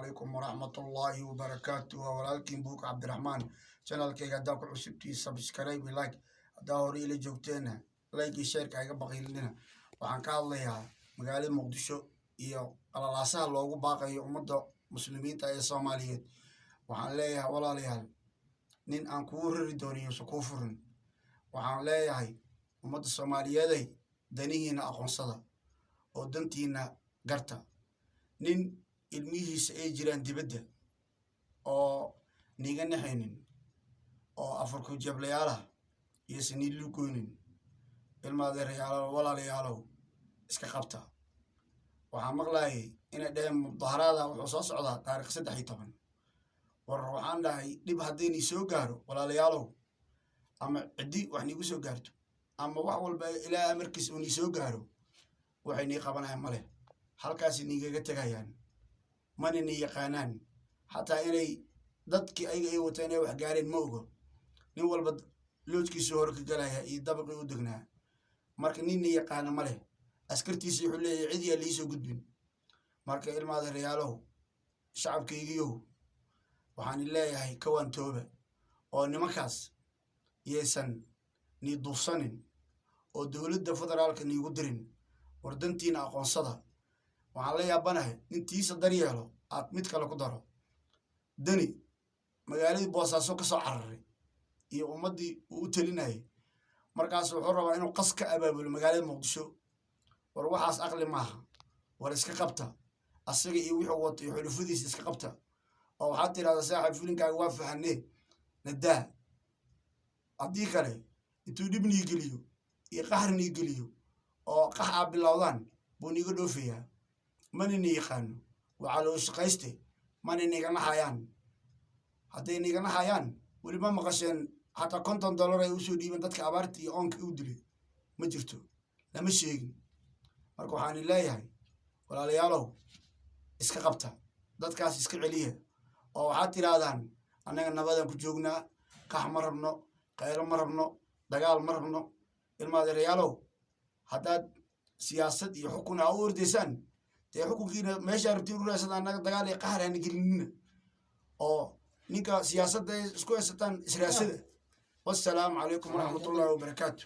عليكم ورحمة الله وبركاته ولكن بوك عبد الرحمن channel كيغا داكو عسبتي سبسكرايب لايك داوري إلي جوجتينا لايك شير كايغا بقيلنا waxaan ka hadlayaa magaalada Muqdisho iyo qalalaasaha loogu baaqayo ummadda muslimiinta ee Soomaaliyeed waxaan leeyahay walaalayaal nin aan ku riri doonin soo furin waxaan leeyahay ummadda Soomaaliyeed danihiina aqoonsada oo dantiina garta nin ilmihiisa ay jiraan dibadda oo niga naxaynin oo afarku jablayaala iyo siniilu goonin ilmaadeerayaal walaalayaal iska qabta waxaan maqlaayay inay dheen mudaharaada wuxuu soo socdaa taariikh 13 war waxaan dhahay dib haddii soo gaaro walaalayaal ama cidi wax nigu soo gaarto ama wax walba ilaa amarkiis uu soo gaaro waxay ni qabanayaan male halkaas nigaga tagayaan manina yaqaanaan hatta inay dadkii ay wateen ay wax gaareen ma ogo nin walba loojkiisa hor ka galaya iyo dabaqii u degnaa marka nin yaqaan male askartiisa wuxuu leeyahay cid yaa liisoo gudbin marka ilmaadeerayaal shacabkaygiyo waxaan leeyahay kawaan tooba oo nimankaas yeesan ni duusanin oo dawladda federaalka niigu dirin wardantiina aqoonsada waxaan la yaabanahay intiisa daryeelo aad mid kale ku daro dani magaalada Boosaaso ka soo cararay iyo ummadii uu talinay markaas wuxuu rabaa inuu qas ka abaabulo magaalada Muqdisho war waxaas aqli maaha war iska qabta asaga iyo wixii wato xulufadiisa iska qabta oo waxa tiraahdaa saaxiib filimkaaga waa fahanay nadaa hadii kale intuu dibni geliyo iyo qahrni geliyo oo qaxa bilowdaan buu niga dhoofiyaa manina yaqaano waxa loo shaqaystay manina iga naxayaan haday niga naxayaan wali ma maqasheen hatta $50 ay u soo dhiiban dadka abaarta iyo oonka u dilay ma jirto lama sheegin marka waxaan leeyahay walaalayaal iska qabta dadkaas iska celiya oo waxa tiraahdaan anaga nabadan ku joognaa qax ma rabno qaylo ma rabno dagaal ma rabno ilmaadeerayaal haddaad siyaasad iyo xukun u ordaysan ee xukunkiina meesha rabtiin u raasada anaga dagaal ay qahraan gelin oo ninka siyaasadda isku haysataan israasada والسلام عليكم ورحمة الله وبركاته.